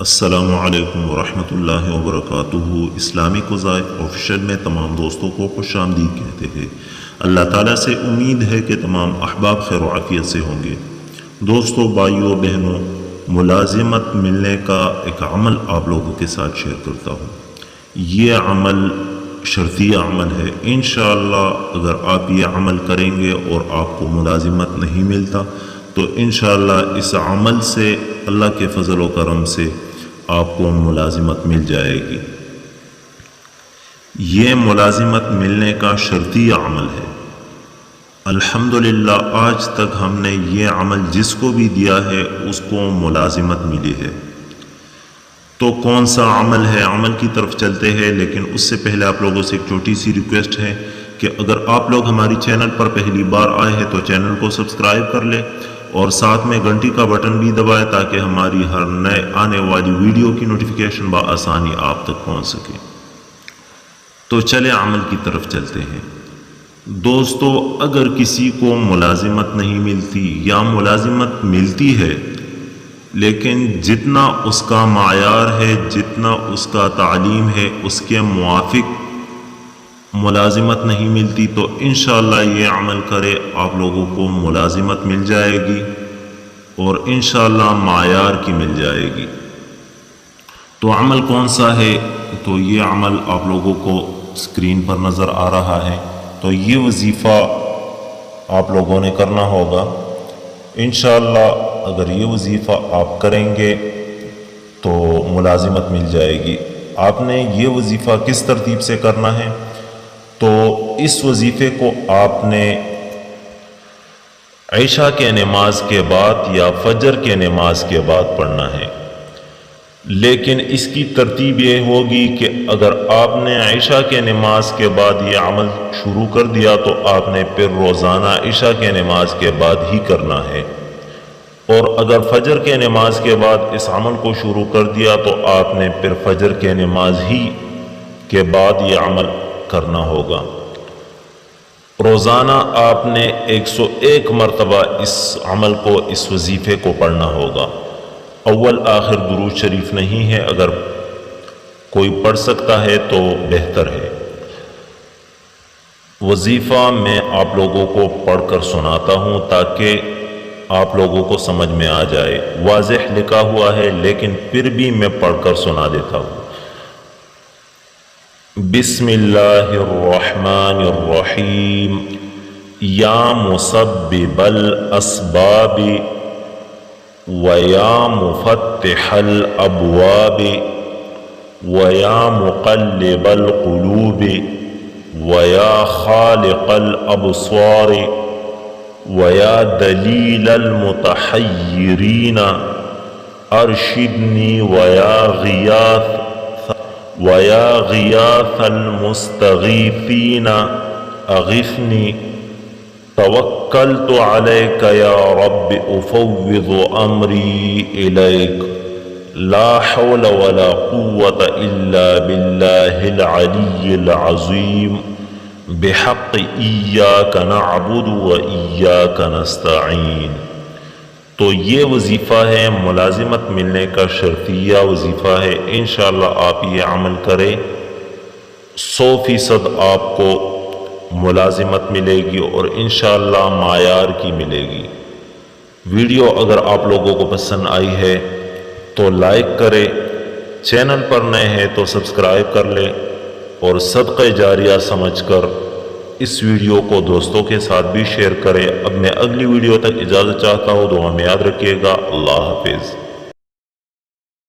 السلام علیکم ورحمۃ اللہ وبرکاتہ۔ اسلامی وظائف آفیشیل میں تمام دوستوں کو خوش آمدید کہتے ہیں۔ اللہ تعالیٰ سے امید ہے کہ تمام احباب خیر و عافیت سے ہوں گے۔ دوستوں، بھائیوں، بہنوں، ملازمت ملنے کا ایک عمل آپ لوگوں کے ساتھ شیئر کرتا ہوں۔ یہ عمل شرطیہ عمل ہے۔ انشاءاللہ اگر آپ یہ عمل کریں گے اور آپ کو ملازمت نہیں ملتا تو انشاءاللہ اس عمل سے اللہ کے فضل و کرم سے آپ کو ملازمت مل جائے گی۔ یہ ملازمت ملنے کا شرطیہ عمل ہے۔ الحمدللہ آج تک ہم نے یہ عمل جس کو بھی دیا ہے اس کو ملازمت ملی ہے۔ تو کون سا عمل ہے؟ عمل کی طرف چلتے ہیں، لیکن اس سے پہلے آپ لوگوں سے ایک چھوٹی سی ریکویسٹ ہے کہ اگر آپ لوگ ہماری چینل پر پہلی بار آئے ہیں تو چینل کو سبسکرائب کر لیں اور ساتھ میں گھنٹی کا بٹن بھی دبائیں تاکہ ہماری ہر نئے آنے والی ویڈیو کی نوٹیفیکیشن بآسانی آپ تک پہنچ سکے۔ تو چلے عمل کی طرف چلتے ہیں۔ دوستو، اگر کسی کو ملازمت نہیں ملتی یا ملازمت ملتی ہے لیکن جتنا اس کا معیار ہے، جتنا اس کا تعلیم ہے، اس کے موافق ملازمت نہیں ملتی تو انشاءاللہ یہ عمل کرے، آپ لوگوں کو ملازمت مل جائے گی اور انشاءاللہ معیار کی مل جائے گی۔ تو عمل کون سا ہے؟ تو یہ عمل آپ لوگوں کو اسکرین پر نظر آ رہا ہے۔ تو یہ وظیفہ آپ لوگوں نے کرنا ہوگا۔ انشاءاللہ اگر یہ وظیفہ آپ کریں گے تو ملازمت مل جائے گی۔ آپ نے یہ وظیفہ کس ترتیب سے کرنا ہے؟ تو اس وظیفے کو آپ نے عشاء کے نماز کے بعد یا فجر کے نماز کے بعد پڑھنا ہے، لیکن اس کی ترتیب یہ ہوگی کہ اگر آپ نے عشاء کے نماز کے بعد یہ عمل شروع کر دیا تو آپ نے پھر روزانہ عشاء کے نماز کے بعد ہی کرنا ہے، اور اگر فجر کے نماز کے بعد اس عمل کو شروع کر دیا تو آپ نے پھر فجر کے نماز ہی کے بعد یہ عمل کرنا ہوگا۔ روزانہ آپ نے 101 مرتبہ اس عمل کو، اس وظیفے کو پڑھنا ہوگا۔ اول آخر درود شریف نہیں ہے، اگر کوئی پڑھ سکتا ہے تو بہتر ہے۔ وظیفہ میں آپ لوگوں کو پڑھ کر سناتا ہوں تاکہ آپ لوگوں کو سمجھ میں آ جائے۔ واضح لکھا ہوا ہے لیکن پھر بھی میں پڑھ کر سنا دیتا ہوں۔ بسم اللہ الرحمن الرحیم۔ یا مسبب الاسباب ویا مفتح الابواب ویا مقلب القلوب ویا خالق الابصار ویا دلیل المتحیرین ارشدنی ویا غیاث المستغیثین اغثنی توکلت علیک یا رب افوض امری الیک لا حول ولا قوة الا باللہ العلی العظیم بحق ایاک نعبد و ایاک نستعین۔ تو یہ وظیفہ ہے، ملازمت ملنے کا شرطیہ وظیفہ ہے۔ انشاءاللہ آپ یہ عمل کریں، 100% آپ کو ملازمت ملے گی اور انشاءاللہ معیار کی ملے گی۔ ویڈیو اگر آپ لوگوں کو پسند آئی ہے تو لائک کریں، چینل پر نئے ہیں تو سبسکرائب کر لیں اور صدقہ جاریہ سمجھ کر اس ویڈیو کو دوستوں کے ساتھ بھی شیئر کریں۔ اب میں اگلی ویڈیو تک اجازت چاہتا ہوں، دعا میں یاد رکھیے گا۔ اللہ حافظ۔